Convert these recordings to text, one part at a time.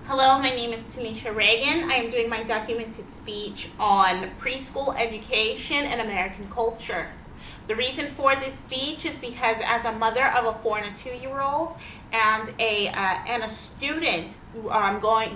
Hello, my name is Tanisha Reagan. I am doing my documented speech on preschool education and American culture. The reason for this speech is because as a mother of a 4 and a 2-year-old and a student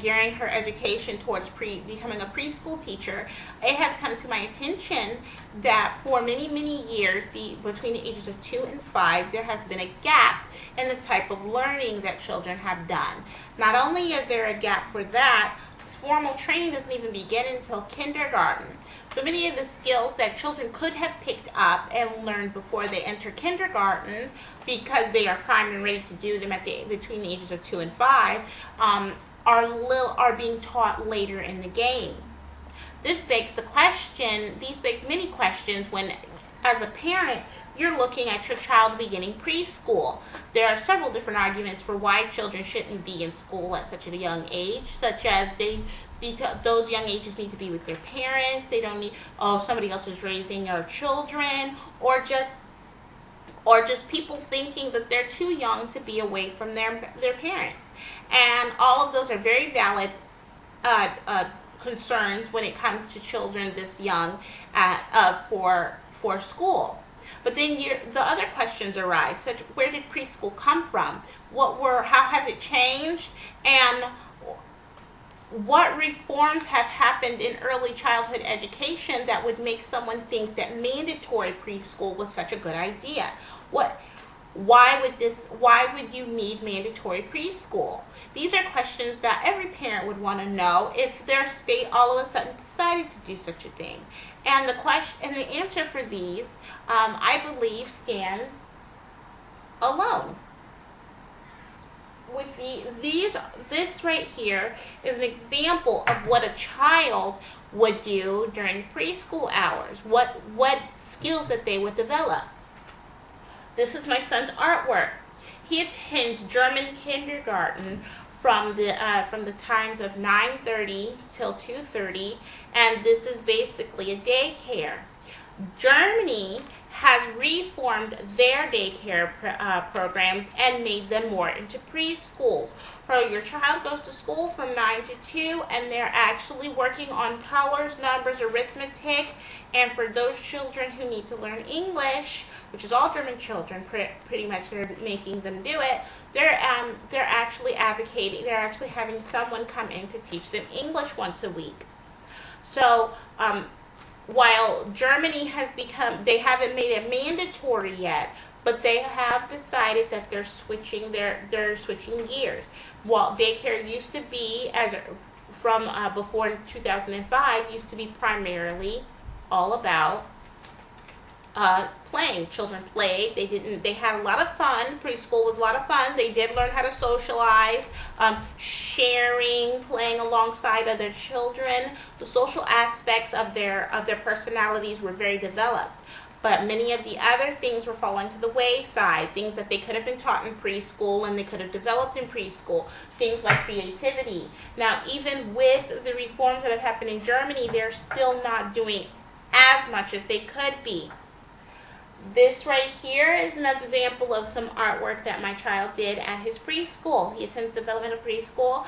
gearing her education towards becoming a preschool teacher, it has come to my attention that for many years, between the ages of 2 and 5, there has been a gap in the type of learning that children have done. Not only is there a gap for that, formal training doesn't even begin until kindergarten. So many of the skills that children could have picked up and learned before they enter kindergarten, because they are primed and ready to do them between the ages of 2 and 5, are being taught later in the game. These beg many questions when, as a parent, you're looking at your child beginning preschool. There are several different arguments for why children shouldn't be in school at such a young age, such as those young ages need to be with their parents. They don't need, somebody else is raising our children, or just people thinking that they're too young to be away from their parents. And all of those are very valid concerns when it comes to children this young for school. But then the other questions arise, such where did preschool come from? How has it changed? And what reforms have happened in early childhood education that would make someone think that mandatory preschool was such a good idea? Why would you need mandatory preschool? These are questions that every parent would want to know if their state all of a sudden decided to do such a thing. And the answer for these, I believe, stands alone. This right here is an example of what a child would do during preschool hours. What skills that they would develop. This is my son's artwork. He attends German kindergarten from the times of 9:30 till 2:30, and this is basically a daycare. Germany has reformed their daycare programs and made them more into preschools. So your child goes to school from 9 to 2, and they're actually working on colors, numbers, arithmetic, and for those children who need to learn English, which is all German children, pretty much they're making them do it, they're actually advocating, they're actually having someone come in to teach them English once a week. So, while Germany they haven't made it mandatory yet, but they have decided that they're switching gears. While daycare used to be, from before 2005, used to be primarily all about playing. Children played. They had a lot of fun. Preschool was a lot of fun. They did learn how to socialize, sharing, playing alongside other children. The social aspects of their personalities were very developed. But many of the other things were falling to the wayside, things that they could have been taught in preschool and they could have developed in preschool, things like creativity. Now, even with the reforms that have happened in Germany, they're still not doing as much as they could be. This right here is an example of some artwork that my child did at his preschool. He attends developmental preschool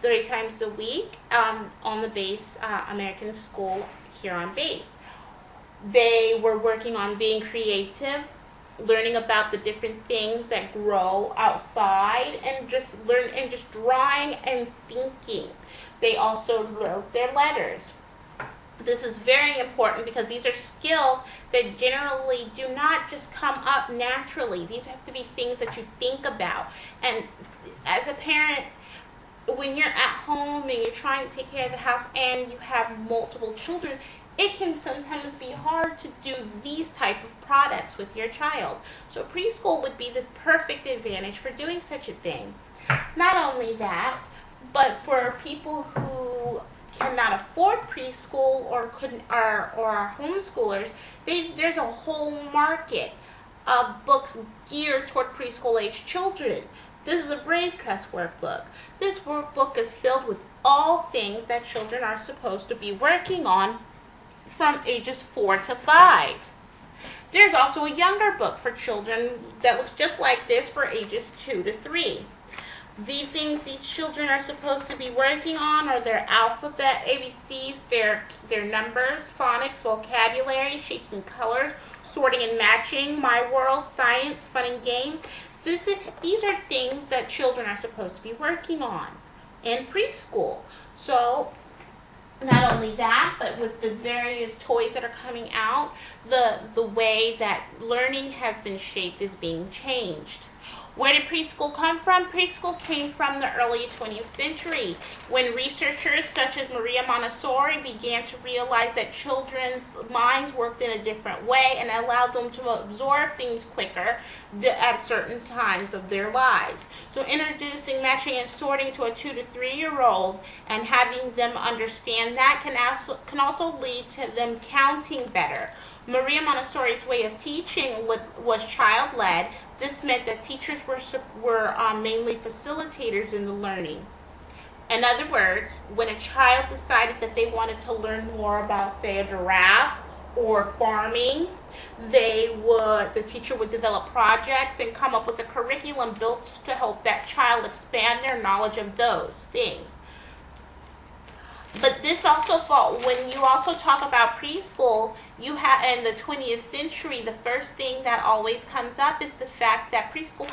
3 times a week on the base American school here on base. They were working on being creative, learning about the different things that grow outside, and just drawing and thinking. They also wrote their letters. This is very important because these are skills that generally do not just come up naturally. These have to be things that you think about. And as a parent, when you're at home and you're trying to take care of the house and you have multiple children, it can sometimes be hard to do these type of products with your child. So preschool would be the perfect advantage for doing such a thing. Not only that, but for people who cannot afford preschool or are homeschoolers, there's a whole market of books geared toward preschool age children. This is a Brave Crest workbook. This workbook is filled with all things that children are supposed to be working on from ages 4 to 5. There's also a younger book for children that looks just like this for ages 2 to 3. The things these children are supposed to be working on are their alphabet, ABCs, their numbers, phonics, vocabulary, shapes and colors, sorting and matching, my world, science, fun and games. These are things that children are supposed to be working on in preschool. So not only that, but with the various toys that are coming out, the way that learning has been shaped is being changed. Where did preschool come from? Preschool came from the early 20th century, when researchers such as Maria Montessori began to realize that children's minds worked in a different way and allowed them to absorb things quicker at certain times of their lives. So introducing matching and sorting to a 2 to 3 year old and having them understand that can also lead to them counting better. Maria Montessori's way of teaching was child-led. This meant that teachers were mainly facilitators in the learning. In other words, when a child decided that they wanted to learn more about, say, a giraffe or farming, the teacher would develop projects and come up with a curriculum built to help that child expand their knowledge of those things. But this also when you also talk about preschool, you have in the 20th century, the first thing that always comes up is the fact that preschool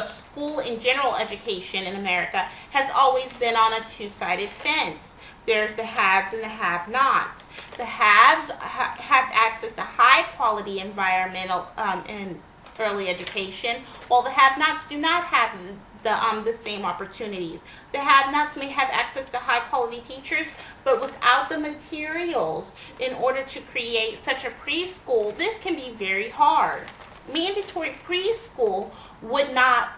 school in general education in America has always been on a two-sided fence. There's the haves and the have-nots. The haves have access to high-quality environmental and early education, while the have-nots do not have the same opportunities. The have-nots may have access to high-quality teachers, but without the materials in order to create such a preschool, this can be very hard. Mandatory preschool would not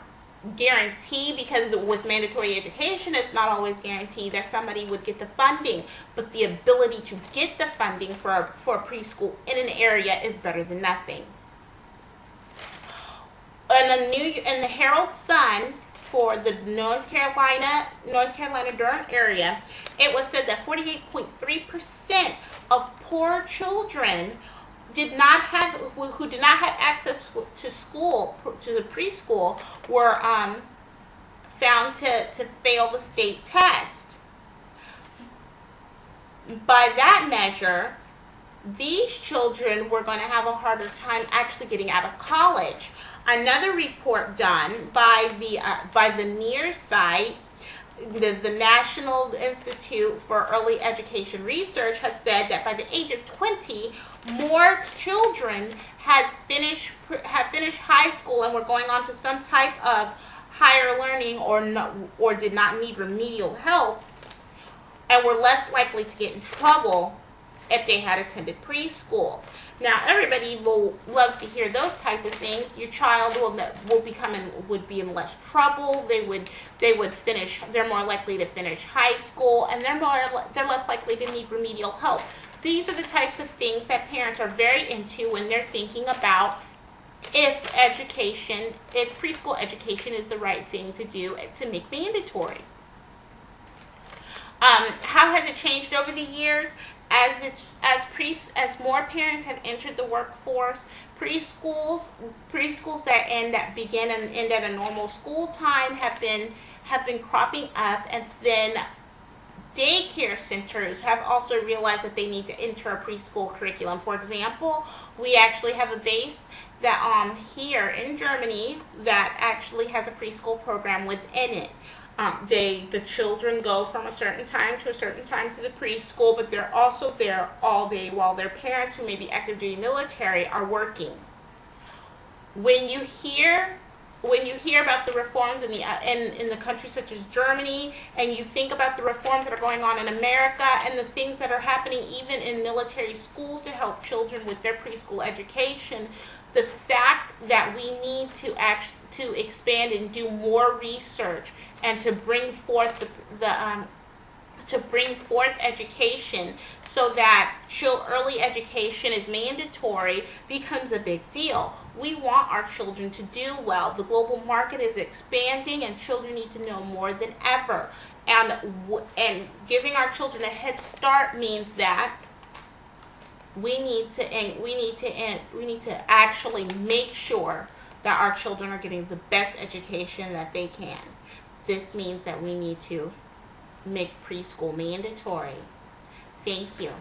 guarantee, because with mandatory education, it's not always guaranteed that somebody would get the funding, but the ability to get the funding for a preschool in an area is better than nothing. In the Herald Sun, for the North Carolina Durham area, it was said that 48.3% of poor children who did not have access to school, to the preschool, were found to fail the state test. By that measure, these children were going to have a harder time actually getting out of college. Another report done by the NEAR site, the National Institute for Early Education Research, has said that by the age of 20, more children have finished high school and were going on to some type of higher learning or did not need remedial help, and were less likely to get in trouble if they had attended preschool. Now, everybody loves to hear those type of things. Your child would be in less trouble. They're more likely to finish high school, and they're less likely to need remedial help. These are the types of things that parents are very into when they're thinking about if preschool education is the right thing to do to make mandatory. How has it changed over the years? As more parents have entered the workforce, preschools that begin and end at a normal school time have been cropping up, and then daycare centers have also realized that they need to enter a preschool curriculum. For example, we actually have a base that here in Germany that actually has a preschool program within it. The children go from a certain time to a certain time to the preschool, but they're also there all day while their parents, who may be active duty military, are working. When you hear about the reforms in the countries such as Germany, and you think about the reforms that are going on in America and the things that are happening even in military schools to help children with their preschool education, the fact that we need to expand and do more research and to bring forth education so that early education is mandatory becomes a big deal. We want our children to do well. The global market is expanding, and children need to know more than ever. And giving our children a head start means that we need to actually make sure that our children are getting the best education that they can. This means that we need to make preschool mandatory. Thank you.